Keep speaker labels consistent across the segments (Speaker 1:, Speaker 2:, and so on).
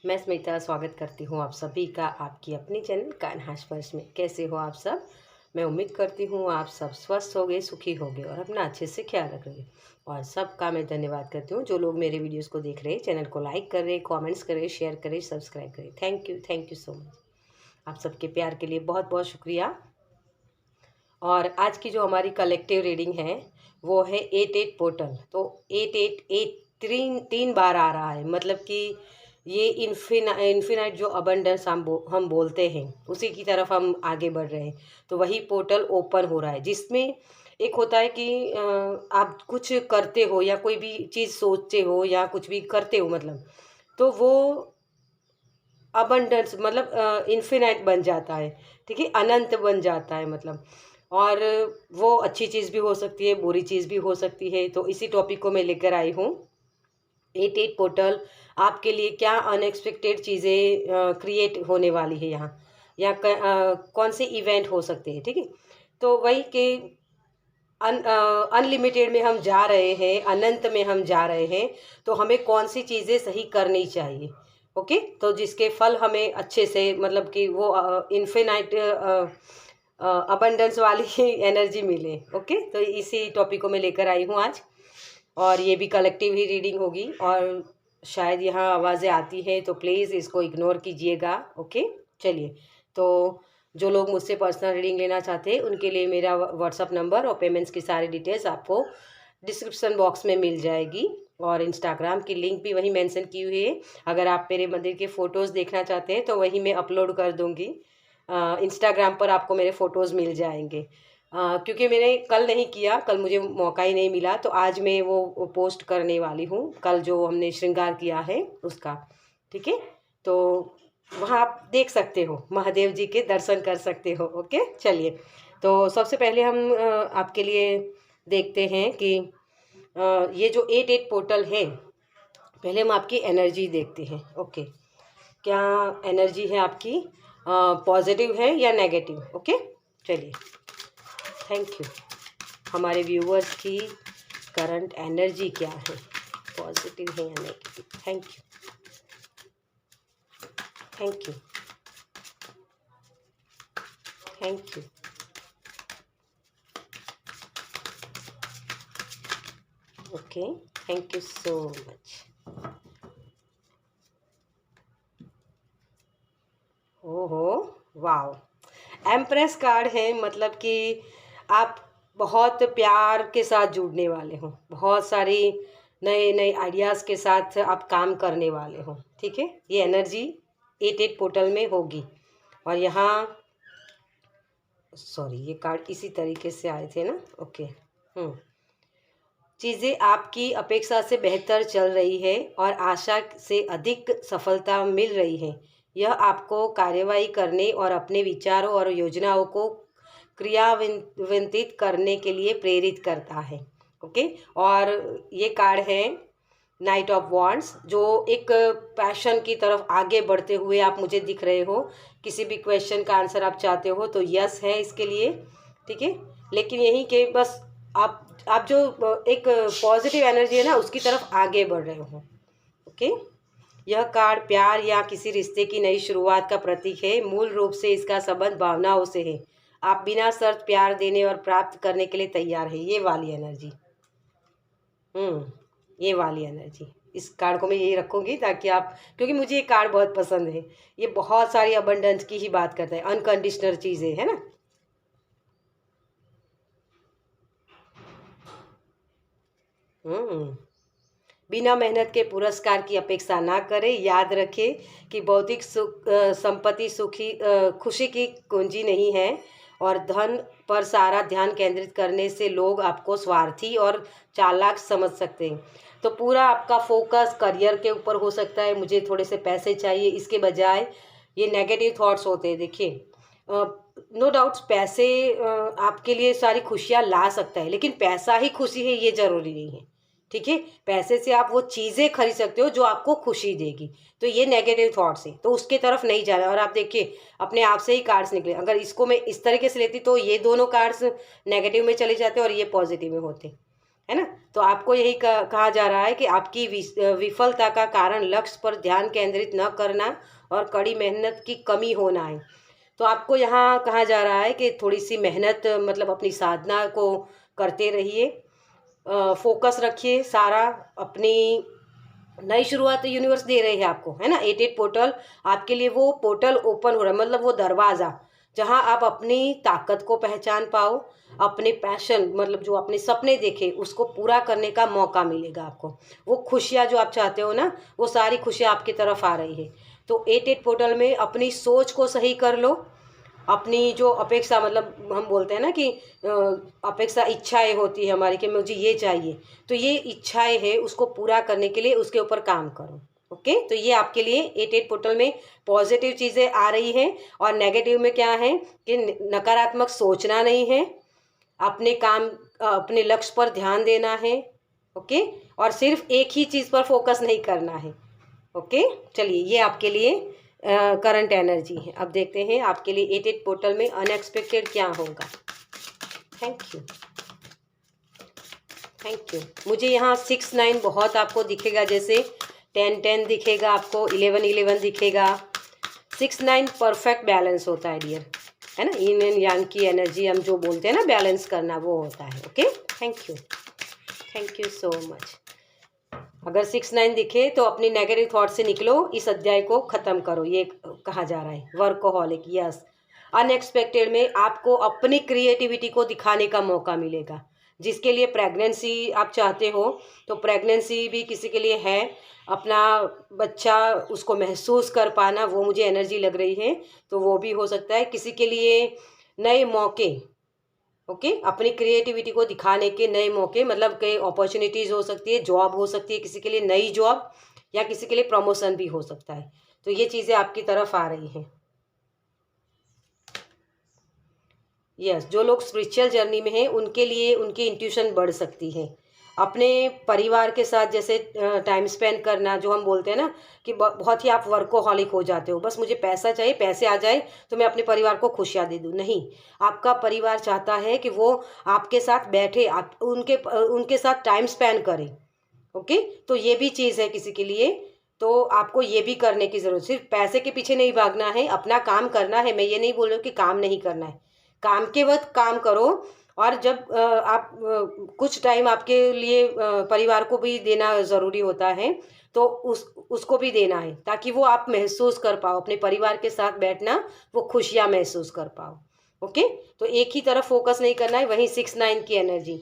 Speaker 1: मैं स्मिता स्वागत करती हूँ आप सभी का आपकी अपनी चैनल कान्हा स्पर्श में। कैसे हो आप सब? मैं उम्मीद करती हूँ आप सब स्वस्थ होगे, सुखी होगे और अपना अच्छे से ख्याल रख रहे। और सबका मैं धन्यवाद करती हूँ जो लोग मेरे वीडियोस को देख रहे हैं, चैनल को लाइक कर रहे, कमेंट्स करें, शेयर करें, सब्सक्राइब करें। Thank you so much. आप सबके प्यार के लिए बहुत बहुत शुक्रिया। और आज की जो हमारी कलेक्टिव रीडिंग है वो है 88 पोर्टल। तो 888 तीन बार आ रहा है, मतलब कि ये इन्फिनाइट जो अबंडेंस हम बोलते हैं उसी की तरफ हम आगे बढ़ रहे हैं। तो वही पोर्टल ओपन हो रहा है जिसमें एक होता है कि आप कुछ करते हो या कोई भी चीज़ सोचते हो या कुछ भी करते हो, मतलब तो वो अबंडेंस मतलब इन्फिनाइट बन जाता है। ठीक है, अनंत बन जाता है मतलब। और वो अच्छी चीज़ भी हो सकती है, बुरी चीज़ भी हो सकती है। तो इसी टॉपिक को मैं लेकर आई हूँ। 88 पोर्टल आपके लिए क्या अनएक्सपेक्टेड चीज़ें क्रिएट होने वाली है यहाँ, या कौन से इवेंट हो सकते हैं। ठीक है, तो वही कि अनलिमिटेड में हम जा रहे हैं, अनंत में हम जा रहे हैं। तो हमें कौन सी चीज़ें सही करनी चाहिए, ओके, तो जिसके फल हमें अच्छे से, मतलब कि वो इन्फिनाइट अबंडेंस वाली एनर्जी मिले। ओके, तो इसी टॉपिक को मैं लेकर आई हूँ आज। और ये भी कलेक्टिव ही रीडिंग होगी और शायद यहाँ आवाज़ें आती हैं तो प्लीज़ इसको इग्नोर कीजिएगा। ओके, चलिए। तो जो लोग मुझसे पर्सनल रीडिंग लेना चाहते हैं उनके लिए मेरा व्हाट्सअप नंबर और पेमेंट्स की सारी डिटेल्स आपको डिस्क्रिप्शन बॉक्स में मिल जाएगी। और इंस्टाग्राम की लिंक भी वहीं मेंशन की हुई है। अगर आप मेरे मंदिर के फ़ोटोज़ देखना चाहते हैं तो वहीं मैं अपलोड कर दूँगी। इंस्टाग्राम पर आपको मेरे फ़ोटोज़ मिल जाएंगे। क्योंकि मैंने कल नहीं किया, कल मुझे मौका ही नहीं मिला, तो आज मैं वो पोस्ट करने वाली हूँ, कल जो हमने श्रृंगार किया है उसका। ठीक है, तो वहाँ आप देख सकते हो, महादेव जी के दर्शन कर सकते हो। ओके, चलिए। तो सबसे पहले हम आपके लिए देखते हैं कि ये जो 88 पोर्टल है, पहले हम आपकी एनर्जी देखते हैं। ओके, क्या एनर्जी है आपकी, पॉजिटिव है या नेगेटिव? ओके, चलिए। Thank you. हमारे व्यूवर्स की करंट एनर्जी क्या है, पॉजिटिव है या negative? Thank you, thank you, thank you. Okay, thank you so much. ओहो, वाओ, एम्प्रेस कार्ड है, मतलब कि आप बहुत प्यार के साथ जुड़ने वाले हो, बहुत सारी नए नए आइडियाज़ के साथ आप काम करने वाले हो। ठीक है, ये एनर्जी 88 पोर्टल में होगी। और यहाँ सॉरी, ये कार्ड इसी तरीके से आए थे ना। ओके, चीज़ें आपकी अपेक्षा से बेहतर चल रही है और आशा से अधिक सफलता मिल रही है। यह आपको कार्यवाही करने और अपने विचारों और योजनाओं को क्रियान्वित करने के लिए प्रेरित करता है। ओके, और ये कार्ड है नाइट ऑफ वॉन्ड्स, जो एक पैशन की तरफ आगे बढ़ते हुए आप मुझे दिख रहे हो। किसी भी क्वेश्चन का आंसर आप चाहते हो तो यस है इसके लिए। ठीक है, लेकिन यही कि बस आप जो एक पॉजिटिव एनर्जी है ना उसकी तरफ आगे बढ़ रहे हो। ओके, यह कार्ड प्यार या किसी रिश्ते की नई शुरुआत का प्रतीक है। मूल रूप से इसका संबंध भावनाओं से है। आप बिना शर्त प्यार देने और प्राप्त करने के लिए तैयार है, ये वाली एनर्जी। ये वाली एनर्जी, इस कार्ड को मैं यही रखूँगी ताकि आप, क्योंकि मुझे ये कार्ड बहुत पसंद है। ये बहुत सारी अबंडेंस की ही बात करता है, अनकंडीशनल चीज़ें है ना। बिना मेहनत के पुरस्कार की अपेक्षा ना करें। याद रखें कि भौतिक संपत्ति खुशी की कुंजी नहीं है। और धन पर सारा ध्यान केंद्रित करने से लोग आपको स्वार्थी और चालाक समझ सकते हैं। तो पूरा आपका फोकस करियर के ऊपर हो सकता है, मुझे थोड़े से पैसे चाहिए, इसके बजाय ये नेगेटिव थॉट्स होते हैं। देखिए, नो डाउट्स पैसे आपके लिए सारी खुशियाँ ला सकता है, लेकिन पैसा ही खुशी है ये ज़रूरी नहीं है। ठीक है, पैसे से आप वो चीज़ें खरीद सकते हो जो आपको खुशी देगी। तो ये नेगेटिव थॉट्स है, तो उसके तरफ नहीं जाना। और आप देखिए अपने आप से ही कार्ड्स निकले। अगर इसको मैं इस तरीके से लेती तो ये दोनों कार्ड्स नेगेटिव में चले जाते और ये पॉजिटिव में होते। है ना। तो आपको यही कहा जा रहा है कि आपकी विफलता का कारण लक्ष्य पर ध्यान केंद्रित न करना और कड़ी मेहनत की कमी होना है। तो आपको यहाँ कहा जा रहा है कि थोड़ी सी मेहनत मतलब अपनी साधना को करते रहिए, फोकस रखिए सारा अपनी। नई शुरुआत यूनिवर्स दे रही है आपको, है ना। 88 पोर्टल आपके लिए वो पोर्टल ओपन हो रहा है, मतलब वो दरवाज़ा जहाँ आप अपनी ताकत को पहचान पाओ, अपने पैशन मतलब जो अपने सपने देखे उसको पूरा करने का मौका मिलेगा आपको। वो खुशियाँ जो आप चाहते हो ना, वो सारी खुशियाँ आपकी तरफ आ रही है। तो 88 पोर्टल में अपनी सोच को सही कर लो, अपनी जो अपेक्षा मतलब हम बोलते हैं ना कि अपेक्षा इच्छाएं होती है हमारी कि मुझे ये चाहिए, तो ये इच्छाएं है उसको पूरा करने के लिए उसके ऊपर काम करो। ओके, तो ये आपके लिए 88 पोर्टल में पॉजिटिव चीज़ें आ रही हैं। और नेगेटिव में क्या है कि नकारात्मक सोचना नहीं है, अपने काम अपने लक्ष्य पर ध्यान देना है। ओके, और सिर्फ एक ही चीज़ पर फोकस नहीं करना है। ओके, चलिए ये आपके लिए करंट एनर्जी है। अब देखते हैं आपके लिए 88 पोर्टल में अनएक्सपेक्टेड क्या होगा। Thank you, thank you. मुझे यहाँ 6-9 बहुत आपको दिखेगा, जैसे 10-10 दिखेगा आपको, 11-11 दिखेगा। 6-9 परफेक्ट बैलेंस होता है डियर, है ना। yin एंड yang की एनर्जी हम जो बोलते हैं ना बैलेंस करना, वो होता है। Okay, thank you, thank you so much. अगर 6-9 दिखे तो अपनी नेगेटिव थॉट से निकलो, इस अध्याय को ख़त्म करो, ये कहा जा रहा है। Workaholic, yes. अनएक्सपेक्टेड में आपको अपनी क्रिएटिविटी को दिखाने का मौका मिलेगा। जिसके लिए प्रेगनेंसी आप चाहते हो, तो प्रेगनेंसी भी किसी के लिए है, अपना बच्चा उसको महसूस कर पाना, वो मुझे एनर्जी लग रही है। तो वो भी हो सकता है किसी के लिए नए मौके। ओके, अपनी क्रिएटिविटी को दिखाने के नए मौके, मतलब कई अपॉर्चुनिटीज़ हो सकती है, जॉब हो सकती है किसी के लिए, नई जॉब, या किसी के लिए प्रमोशन भी हो सकता है। तो ये चीज़ें आपकी तरफ आ रही हैं। यस, जो लोग स्पिरिचुअल जर्नी में हैं उनके लिए उनकी इंट्यूशन बढ़ सकती है। अपने परिवार के साथ जैसे टाइम स्पेंड करना, जो हम बोलते हैं ना कि बहुत ही आप वर्कोहॉलिक हो जाते हो, बस मुझे पैसा चाहिए, पैसे आ जाए तो मैं अपने परिवार को खुशियाँ दे दूँ। नहीं, आपका परिवार चाहता है कि वो आपके साथ बैठे, आप उनके साथ टाइम स्पेंड करें। ओके, तो ये भी चीज़ है किसी के लिए। तो आपको ये भी करने की ज़रूरत, सिर्फ पैसे के पीछे नहीं भागना है, अपना काम करना है। मैं ये नहीं बोल रही हूँ कि काम नहीं करना है, काम के वक्त काम करो। और जब आप कुछ टाइम आपके लिए परिवार को भी देना ज़रूरी होता है, तो उसको भी देना है, ताकि वो आप महसूस कर पाओ अपने परिवार के साथ बैठना, वो खुशियाँ महसूस कर पाओ। ओके, तो एक ही तरफ फोकस नहीं करना है। वहीं 6-9 की एनर्जी,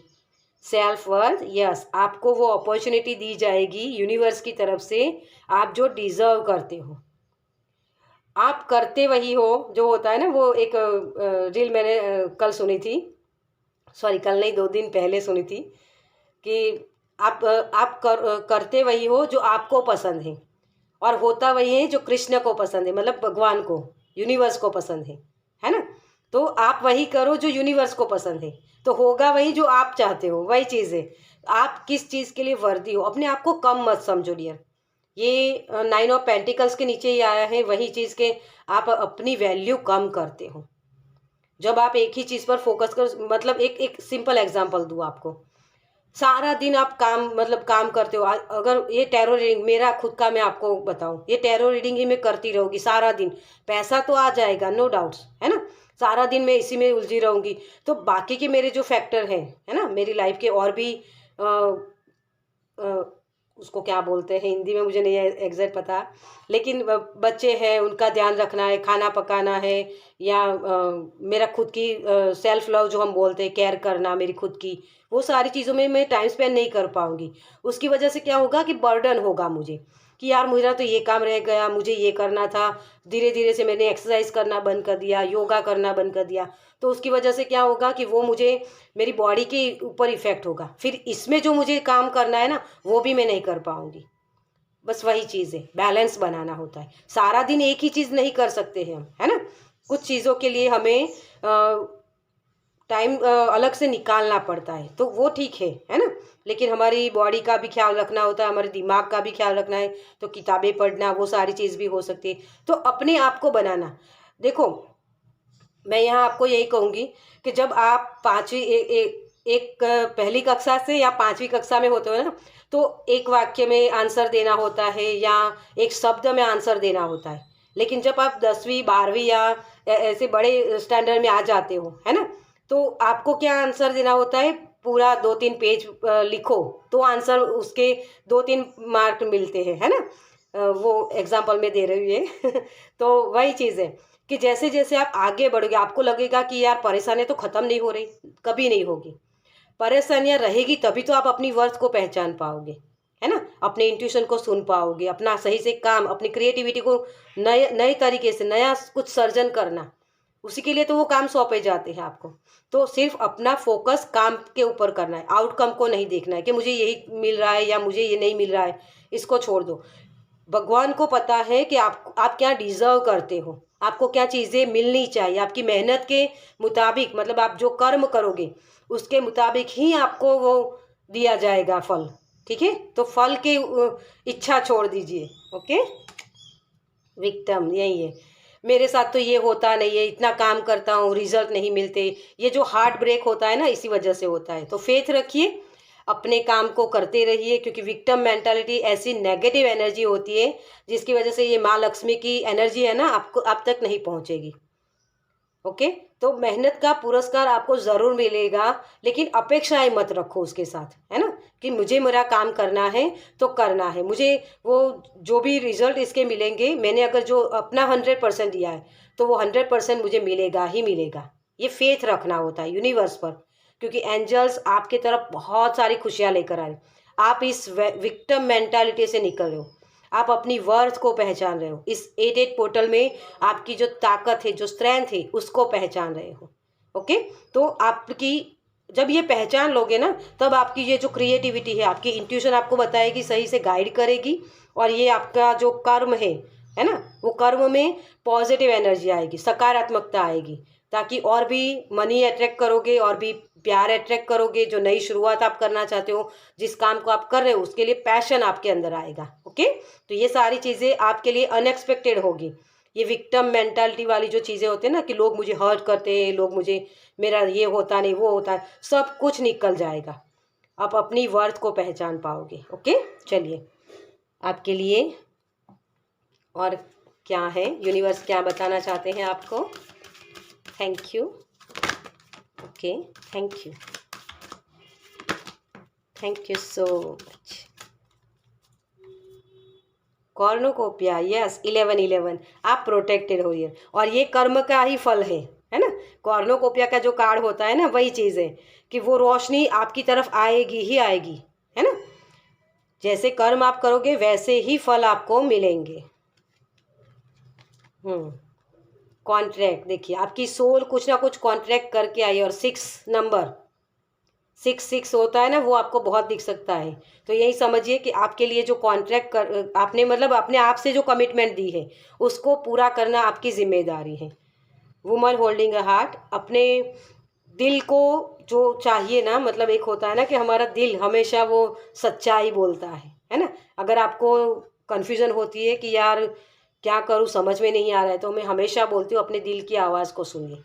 Speaker 1: सेल्फ वर्थ, यस, आपको वो अपॉर्चुनिटी दी जाएगी यूनिवर्स की तरफ से, आप जो डिज़र्व करते हो। आप करते वही हो, जो होता है ना, वो एक रील मैंने कल सुनी थी, सॉरी कल नहीं 2 दिन पहले सुनी थी, कि आप करते वही हो जो आपको पसंद है, और होता वही है जो कृष्ण को पसंद है, मतलब भगवान को, यूनिवर्स को पसंद है ना। तो आप वही करो जो यूनिवर्स को पसंद है, तो होगा वही जो आप चाहते हो, वही चीज़ है। आप किस चीज़ के लिए वर्दी हो, अपने आप को कम मत समझो डियर। ये 9 ऑफ पेंटिकल्स के नीचे ही आया है, वही चीज़ के आप अपनी वैल्यू कम करते हो जब आप एक ही चीज़ पर फोकस कर। मतलब एक एक सिंपल एग्जांपल दूँ आपको, सारा दिन आप काम मतलब काम करते हो। अगर ये टैरो रीडिंग मेरा खुद का मैं आपको बताऊं, ये टैरो रीडिंग ही मैं करती रहूँगी सारा दिन, पैसा तो आ जाएगा नो डाउट्स, है ना। सारा दिन मैं इसी में उलझी रहूँगी, तो बाकी के मेरे जो फैक्टर हैं, है ना, मेरी लाइफ के और भी अ, उसको क्या बोलते हैं हिंदी में, मुझे नहीं एग्जैक्ट पता, लेकिन बच्चे हैं उनका ध्यान रखना है, खाना पकाना है, या मेरा खुद की सेल्फ लव जो हम बोलते हैं, केयर करना मेरी खुद की, वो सारी चीज़ों में मैं टाइम स्पेंड नहीं कर पाऊँगी। उसकी वजह से क्या होगा कि बर्डन होगा मुझे, कि यार मेरा तो ये काम रह गया, मुझे ये करना था। धीरे धीरे से मैंने एक्सरसाइज करना बंद कर दिया, योगा करना बंद कर दिया, तो उसकी वजह से क्या होगा कि वो मुझे मेरी बॉडी के ऊपर इफ़ेक्ट होगा, फिर इसमें जो मुझे काम करना है ना, वो भी मैं नहीं कर पाऊँगी। बस वही चीज़ है, बैलेंस बनाना होता है। सारा दिन एक ही चीज़ नहीं कर सकते हैं हम, है ना। कुछ चीज़ों के लिए हमें टाइम अलग से निकालना पड़ता है, तो वो ठीक है ना। लेकिन हमारी बॉडी का भी ख्याल रखना होता है, हमारे दिमाग का भी ख्याल रखना है, तो किताबें पढ़ना, वो सारी चीज़ भी हो सकती है। तो अपने आप को बनाना, देखो मैं यहाँ आपको यही कहूँगी कि जब आप एक पहली कक्षा से या 5वीं कक्षा में होते हो ना, तो एक वाक्य में आंसर देना होता है या एक शब्द में आंसर देना होता है। लेकिन जब आप 10वीं 12वीं या ऐसे बड़े स्टैंडर्ड में आ जाते हो, है ना, तो आपको क्या आंसर देना होता है, पूरा 2-3 पेज लिखो, तो आंसर उसके 2-3 मार्क मिलते हैं, है ना। वो एग्जाम्पल में दे रही है तो वही चीज़ है कि जैसे जैसे आप आगे बढ़ोगे आपको लगेगा कि यार परेशानी तो ख़त्म नहीं हो रही, कभी नहीं होगी। परेशानियां रहेगी तभी तो आप अपनी वर्थ को पहचान पाओगे, है ना, अपने इंट्यूशन को सुन पाओगे, अपना सही से काम, अपनी क्रिएटिविटी को नए नए तरीके से नया कुछ सर्जन करना, उसी के लिए तो वो काम सौंपे जाते हैं आपको। तो सिर्फ अपना फोकस काम के ऊपर करना है, आउटकम को नहीं देखना है कि मुझे यही मिल रहा है या मुझे ये नहीं मिल रहा है, इसको छोड़ दो। भगवान को पता है कि आप क्या डिजर्व करते हो, आपको क्या चीज़ें मिलनी चाहिए, आपकी मेहनत के मुताबिक, मतलब आप जो कर्म करोगे उसके मुताबिक ही आपको वो दिया जाएगा फल। ठीक है, तो फल की इच्छा छोड़ दीजिए। ओके, विक्टिम यही है। मेरे साथ तो ये होता नहीं है, इतना काम करता हूँ रिजल्ट नहीं मिलते, ये जो हार्ट ब्रेक होता है ना, इसी वजह से होता है। तो फेथ रखिए, अपने काम को करते रहिए, क्योंकि विक्टिम मेंटालिटी ऐसी नेगेटिव एनर्जी होती है जिसकी वजह से ये माँ लक्ष्मी की एनर्जी है ना, आपको आप तक नहीं पहुँचेगी। ओके, तो मेहनत का पुरस्कार आपको ज़रूर मिलेगा, लेकिन अपेक्षाएं मत रखो उसके साथ, है ना, कि मुझे मेरा काम करना है तो करना है, मुझे वो जो भी रिजल्ट इसके मिलेंगे, मैंने अगर जो अपना 100% दिया है तो वो 100% मुझे मिलेगा ही मिलेगा। ये फेथ रखना होता है यूनिवर्स पर, क्योंकि एंजल्स आपके तरफ बहुत सारी खुशियाँ लेकर आए। आप इस विक्टिम मेंटालिटी से निकल रहे हो, आप अपनी वर्थ को पहचान रहे हो, इस 88 पोर्टल में आपकी जो ताकत है, जो स्ट्रेंथ है, उसको पहचान रहे हो। ओके, तो आपकी जब ये पहचान लोगे ना, तब आपकी ये जो क्रिएटिविटी है, आपकी इंट्यूशन आपको बताएगी, सही से गाइड करेगी, और ये आपका जो कर्म है ना, वो कर्म में पॉजिटिव एनर्जी आएगी, सकारात्मकता आएगी, ताकि और भी मनी अट्रैक्ट करोगे, और भी प्यार अट्रैक्ट करोगे। जो नई शुरुआत आप करना चाहते हो, जिस काम को आप कर रहे हो, उसके लिए पैशन आपके अंदर आएगा। ओके, तो ये सारी चीज़ें आपके लिए अनएक्सपेक्टेड होगी। ये विक्टिम मेंटालिटी वाली जो चीज़ें होती है ना, कि लोग मुझे हर्ट करते हैं, लोग मुझे, मेरा ये होता नहीं वो होता है, सब कुछ निकल जाएगा। आप अपनी वर्थ को पहचान पाओगे। ओके, चलिए आपके लिए और क्या है, यूनिवर्स क्या बताना चाहते हैं आपको। Thank you. Okay, thank you, thank you so much. कॉर्नोकोपिया, yes, 1111, आप प्रोटेक्टेड हो ये, और ये कर्म का ही फल है ना। कॉर्नोकोपिया का जो कार्ड होता है ना, वही चीज़ है कि वो रोशनी आपकी तरफ आएगी ही आएगी, है ना। जैसे कर्म आप करोगे वैसे ही फल आपको मिलेंगे। कॉन्ट्रैक्ट, देखिए आपकी सोल कुछ ना कुछ कॉन्ट्रैक्ट करके आई, और 6 नंबर 6 होता है ना, वो आपको बहुत दिख सकता है। तो यही समझिए कि आपके लिए जो कॉन्ट्रैक्ट कर आपने, मतलब अपने आप से जो कमिटमेंट दी है, उसको पूरा करना आपकी जिम्मेदारी है। वुमन होल्डिंग अ हार्ट, अपने दिल को जो चाहिए ना, मतलब एक होता है ना कि हमारा दिल हमेशा वो सच्चाई बोलता है ना। अगर आपको कन्फ्यूज़न होती है कि यार क्या करूँ, समझ में नहीं आ रहा है, तो मैं हमेशा बोलती हूँ अपने दिल की आवाज़ को सुनिए।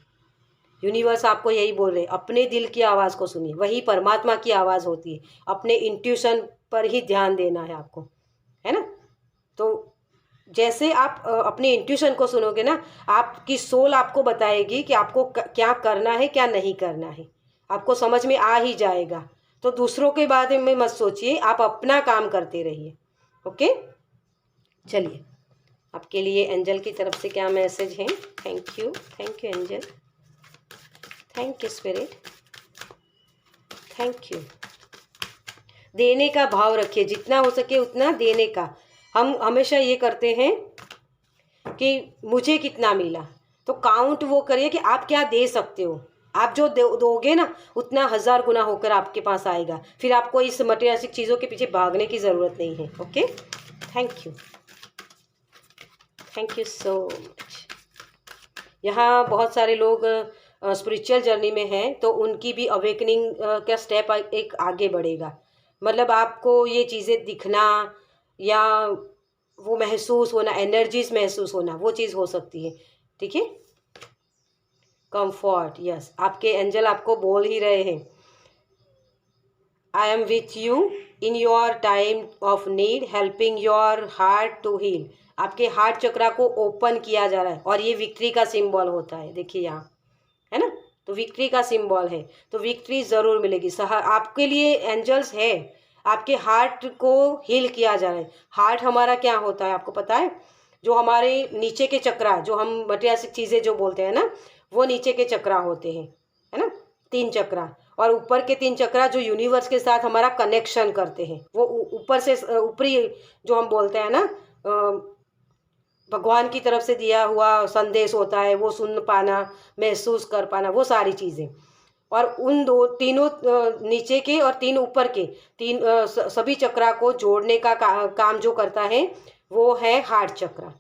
Speaker 1: यूनिवर्स आपको यही बोल रहे हैं, अपने दिल की आवाज़ को सुनिए, वही परमात्मा की आवाज़ होती है। अपने इंट्यूशन पर ही ध्यान देना है आपको, है ना। तो जैसे आप अपने इंट्यूशन को सुनोगे ना, आपकी सोल आपको बताएगी कि आपको क्या करना है, क्या नहीं करना है, आपको समझ में आ ही जाएगा। तो दूसरों के बारे में मत सोचिए, आप अपना काम करते रहिए। ओके, चलिए आपके लिए एंजल की तरफ से क्या मैसेज है। Thank you angel, thank you spirit, thank you. देने का भाव रखिए, जितना हो सके उतना देने का। हम हमेशा ये करते हैं कि मुझे कितना मिला, तो काउंट वो करिए कि आप क्या दे सकते हो। आप जो दोगे ना, उतना 1000 गुना होकर आपके पास आएगा। फिर आपको इस मटेरियलिस्टिक चीज़ों के पीछे भागने की ज़रूरत नहीं है। Okay, thank you so much. यहाँ बहुत सारे लोग स्पिरिचुअल जर्नी में हैं, तो उनकी भी अवेकनिंग का स्टेप एक आगे बढ़ेगा। मतलब आपको ये चीज़ें दिखना या वो महसूस होना, एनर्जीज महसूस होना, वो चीज़ हो सकती है। ठीक है, कंफर्ट, यस, आपके एंजल आपको बोल ही रहे हैं I am with you in your time of need, helping your heart to heal. आपके हार्ट चक्रा को ओपन किया जा रहा है और ये विक्ट्री का सिंबल होता है, देखिए यहाँ, है ना, तो विक्ट्री का सिंबल है, तो विक्ट्री ज़रूर मिलेगी। आपके लिए एंजल्स है, आपके हार्ट को हील किया जा रहा है। हार्ट हमारा क्या होता है आपको पता है, जो हमारे नीचे के चक्रा, जो हम मटेरियलिस्टिक चीज़ें जो बोलते हैं ना, वो नीचे के चक्रा होते हैं, है ना, 3 चक्रा, और ऊपर के 3 चक्रा जो यूनिवर्स के साथ हमारा कनेक्शन करते हैं, वो ऊपर से ऊपरी जो हम बोलते हैं ना, भगवान की तरफ से दिया हुआ संदेश होता है, वो सुन पाना, महसूस कर पाना, वो सारी चीज़ें। और उन तीनों नीचे के और 3 ऊपर के, सभी चक्रा को जोड़ने का काम जो करता है वो है हार्ट चक्रा।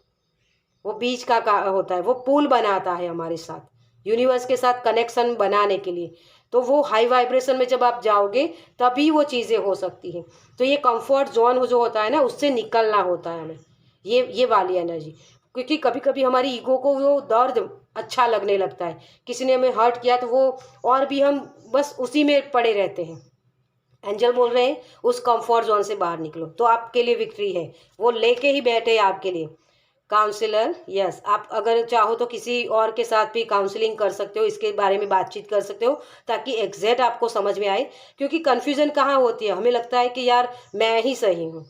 Speaker 1: वो बीच का होता है, वो पुल बनाता है हमारे साथ, यूनिवर्स के साथ कनेक्शन बनाने के लिए। तो वो हाई वाइब्रेशन में जब आप जाओगे तभी वो चीज़ें हो सकती हैं। तो ये कंफर्ट जोन जो होता है ना, उससे निकलना होता है हमें, ये वाली एनर्जी। क्योंकि कभी कभी हमारी ईगो को वो दर्द अच्छा लगने लगता है, किसी ने हमें हर्ट किया तो वो, और भी हम बस उसी में पड़े रहते हैं। एंजल बोल रहे हैं उस कंफर्ट जोन से बाहर निकलो, तो आपके लिए विक्ट्री है, वो लेके ही बैठे हैं आपके लिए। काउंसलर, यस, आप अगर चाहो तो किसी और के साथ भी काउंसलिंग कर सकते हो, इसके बारे में बातचीत कर सकते हो, ताकि एग्जैक्ट आपको समझ में आए। क्योंकि कन्फ्यूज़न कहाँ होती है, हमें लगता है कि यार मैं ही सही हूँ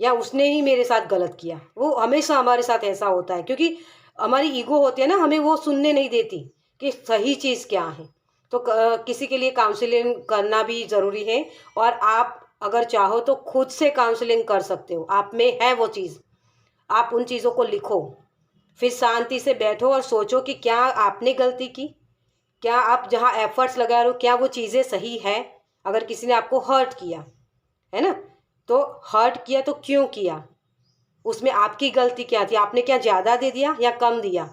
Speaker 1: या उसने ही मेरे साथ गलत किया। वो हमेशा हमारे साथ ऐसा होता है, क्योंकि हमारी ईगो होती है ना, हमें वो सुनने नहीं देती कि सही चीज़ क्या है। तो किसी के लिए काउंसलिंग करना भी ज़रूरी है, और आप अगर चाहो तो खुद से काउंसलिंग कर सकते हो, आप में है वो चीज़। आप उन चीज़ों को लिखो, फिर शांति से बैठो और सोचो कि क्या आपने गलती की, क्या आप जहाँ एफर्ट्स लगा रहे हो क्या वो चीज़ें सही है। अगर किसी ने आपको हर्ट किया है ना, तो हर्ट किया तो क्यों किया, उसमें आपकी गलती क्या थी, आपने क्या ज़्यादा दे दिया या कम दिया।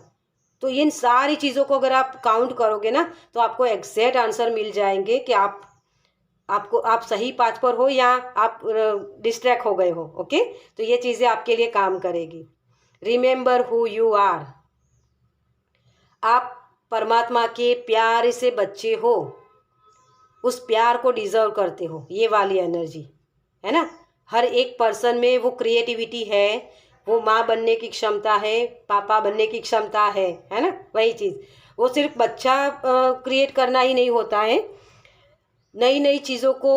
Speaker 1: तो इन सारी चीज़ों को अगर आप काउंट करोगे ना, तो आपको एग्जैक्ट आंसर मिल जाएंगे कि आप सही पाथ पर हो या आप डिस्ट्रैक्ट हो गए हो। ओके, तो ये चीज़ें आपके लिए काम करेगी। रिमेंबर हु यू आर, आप परमात्मा के प्यार से बच्चे हो, उस प्यार को डिजर्व करते हो, ये वाली एनर्जी है ना। हर एक पर्सन में वो क्रिएटिविटी है, वो माँ बनने की क्षमता है, पापा बनने की क्षमता है ना, वही चीज़। वो सिर्फ बच्चा क्रिएट करना ही नहीं होता है, नई नई चीज़ों को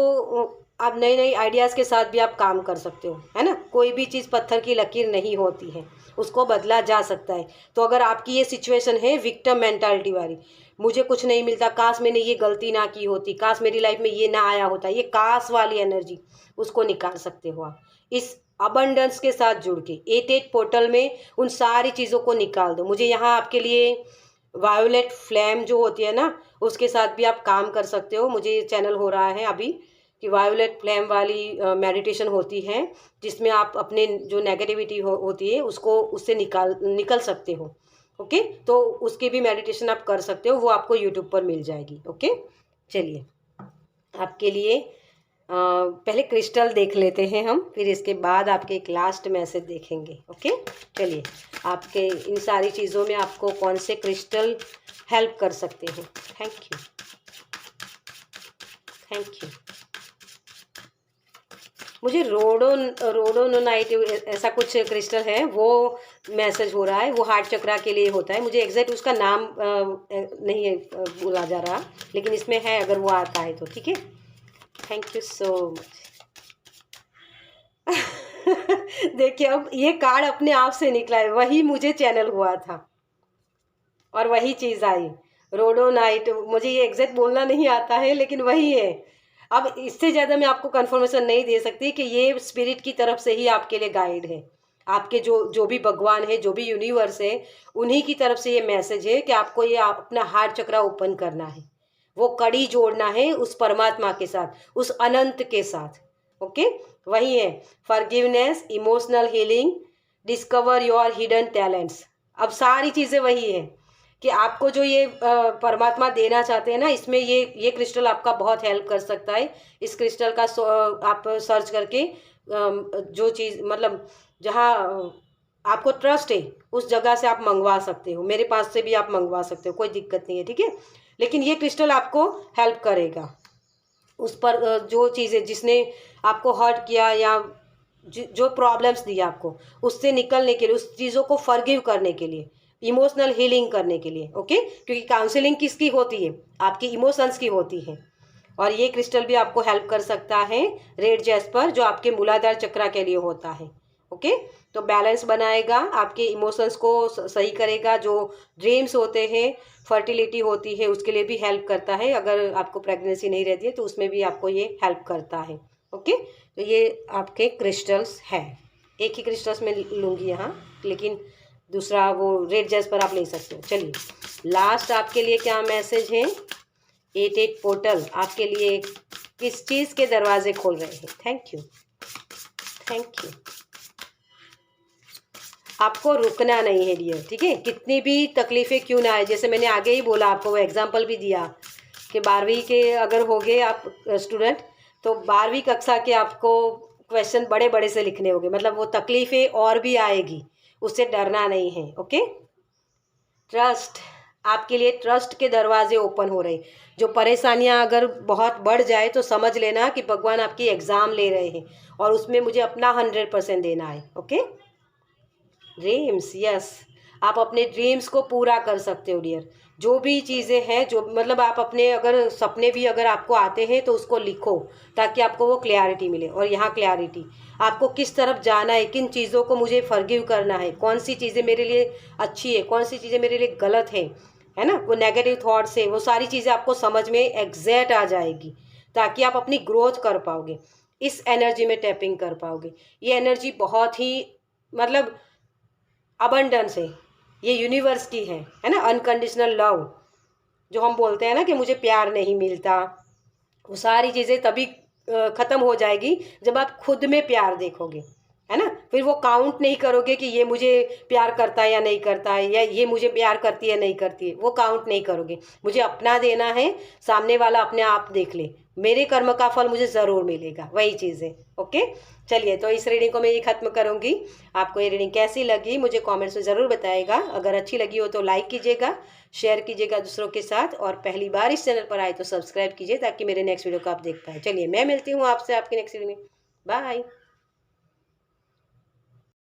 Speaker 1: आप नई नई आइडियाज़ के साथ भी आप काम कर सकते हो, है ना। कोई भी चीज़ पत्थर की लकीर नहीं होती है, उसको बदला जा सकता है। तो अगर आपकी ये सिचुएशन है विक्टिम मेंटालिटी वाली, मुझे कुछ नहीं मिलता, काश मैंने ये गलती ना की होती, काश मेरी लाइफ में ये ना आया होता, ये काश वाली एनर्जी, उसको निकाल सकते हो आप इस अबंडेंस के साथ जुड़ के। 88 पोर्टल में उन सारी चीज़ों को निकाल दो। मुझे यहाँ आपके लिए वायोलेट फ्लेम जो होती है ना, उसके साथ भी आप काम कर सकते हो। मुझे चैनल हो रहा है अभी कि वायोलेट फ्लेम वाली मेडिटेशन होती है, जिसमें आप अपने जो नेगेटिविटी होती है उसको उससे निकल सकते हो। ओके, तो उसकी भी मेडिटेशन आप कर सकते हो, वो आपको यूट्यूब पर मिल जाएगी। ओके, चलिए आपके लिए पहले क्रिस्टल देख लेते हैं हम, फिर इसके बाद आपके एक लास्ट मैसेज देखेंगे। ओके, चलिए आपके इन सारी चीज़ों में आपको कौन से क्रिस्टल हेल्प कर सकते हैं। Thank you, thank you. मुझे रोडोनाइट ऐसा कुछ क्रिस्टल है, वो मैसेज हो रहा है, वो हार्ट चक्रा के लिए होता है। मुझे एग्जैक्ट उसका नाम नहीं है बोला जा रहा, लेकिन इसमें है, अगर वो आता है तो ठीक है। Thank you so much. देखिए अब ये कार्ड अपने आप से निकला है, वही मुझे चैनल हुआ था और वही चीज़ आई, रोडोनाइट। मुझे ये एग्जैक्ट बोलना नहीं आता है, लेकिन वही है। अब इससे ज़्यादा मैं आपको कंफर्मेशन नहीं दे सकती कि ये स्पिरिट की तरफ से ही आपके लिए गाइड है। आपके जो भी भगवान है, जो भी यूनिवर्स है, उन्हीं की तरफ से ये मैसेज है कि आपको ये अपना हार्ट चक्रा ओपन करना है, वो कड़ी जोड़ना है उस परमात्मा के साथ, उस अनंत के साथ। ओके, वही है forgiveness, emotional healing, discover your hidden talents. अब सारी चीज़ें वही है कि आपको जो ये परमात्मा देना चाहते हैं ना, इसमें ये क्रिस्टल आपका बहुत हेल्प कर सकता है। इस क्रिस्टल का आप सर्च करके जो चीज़ मतलब जहाँ आपको ट्रस्ट है उस जगह से आप मंगवा सकते हो, मेरे पास से भी आप मंगवा सकते हो, कोई दिक्कत नहीं है, ठीक है। लेकिन ये क्रिस्टल आपको हेल्प करेगा उस पर जो चीज़ें जिसने आपको हर्ट किया या जो प्रॉब्लम्स दी आपको, उससे निकलने के लिए, उस चीज़ों को फॉरगिव करने के लिए, इमोशनल हीलिंग करने के लिए। ओके, क्योंकि काउंसलिंग किसकी होती है? आपकी इमोशंस की होती है। और ये क्रिस्टल भी आपको हेल्प कर सकता है, रेड जैस्पर, जो आपके मूलाधार चक्रा के लिए होता है। ओके, तो बैलेंस बनाएगा, आपके इमोशंस को सही करेगा, जो ड्रीम्स होते हैं, फर्टिलिटी होती है, उसके लिए भी हेल्प करता है। अगर आपको प्रेगनेंसी नहीं रहती है तो उसमें भी आपको ये हेल्प करता है। ओके, तो ये आपके क्रिस्टल्स हैं। एक ही क्रिस्टल्स में लूँगी यहाँ, लेकिन दूसरा वो रेड जैस्पर आप ले सकते हो। चलिए, लास्ट आपके लिए क्या मैसेज है? 88 पोर्टल आपके लिए किस चीज़ के दरवाजे खोल रहे हैं? Thank you, thank you. आपको रुकना नहीं है डियर, ठीक है? कितनी भी तकलीफ़ें क्यों ना आए, जैसे मैंने आगे ही बोला, आपको वो एग्जांपल भी दिया कि 12वीं के अगर हो गए आप स्टूडेंट, तो 12वीं कक्षा के आपको क्वेश्चन बड़े बड़े से लिखने होंगे, मतलब वो तकलीफ़ें और भी आएगी, उससे डरना नहीं है। ओके, ट्रस्ट, आपके लिए ट्रस्ट के दरवाजे ओपन हो रहे। जो परेशानियां अगर बहुत बढ़ जाए तो समझ लेना कि भगवान आपकी एग्ज़ाम ले रहे हैं और उसमें मुझे अपना 100% देना है। ओके, ड्रीम्स, यस, आप अपने ड्रीम्स को पूरा कर सकते हो डियर। जो भी चीज़ें हैं, जो मतलब आप अपने अगर सपने भी अगर आपको आते हैं तो उसको लिखो, ताकि आपको वो क्लैरिटी मिले। और यहाँ क्लैरिटी, आपको किस तरफ जाना है, किन चीज़ों को मुझे फॉरगिव करना है, कौन सी चीज़ें मेरे लिए अच्छी है, कौन सी चीज़ें मेरे लिए गलत है ना? वो नेगेटिव थॉट्स है, वो सारी चीज़ें आपको समझ में एग्जैक्ट आ जाएगी, ताकि आप अपनी ग्रोथ कर पाओगे, इस एनर्जी में टैपिंग कर पाओगे। ये एनर्जी बहुत ही मतलब अबंडेंस है, ये यूनिवर्स की है ना? अनकंडीशनल लव, जो हम बोलते हैं ना कि मुझे प्यार नहीं मिलता, वो सारी चीज़ें तभी ख़त्म हो जाएगी जब आप खुद में प्यार देखोगे, है ना? फिर वो काउंट नहीं करोगे कि ये मुझे प्यार करता है या नहीं करता है, या ये मुझे प्यार करती है नहीं करती है, वो काउंट नहीं करोगे। मुझे अपना देना है, सामने वाला अपने आप देख ले, मेरे कर्म का फल मुझे ज़रूर मिलेगा, वही चीज़ है। ओके, चलिए, तो इस रीडिंग को मैं ये ख़त्म करूँगी। आपको ये रीडिंग कैसी लगी मुझे कमेंट्स में ज़रूर बताइएगा। अगर अच्छी लगी हो तो लाइक कीजिएगा, शेयर कीजिएगा दूसरों के साथ, और पहली बार इस चैनल पर आए तो सब्सक्राइब कीजिए, ताकि मेरे नेक्स्ट वीडियो को आप देख पाएँ। चलिए, मैं मिलती हूँ आपसे आपकी नेक्स्ट वीडियो में। बाय।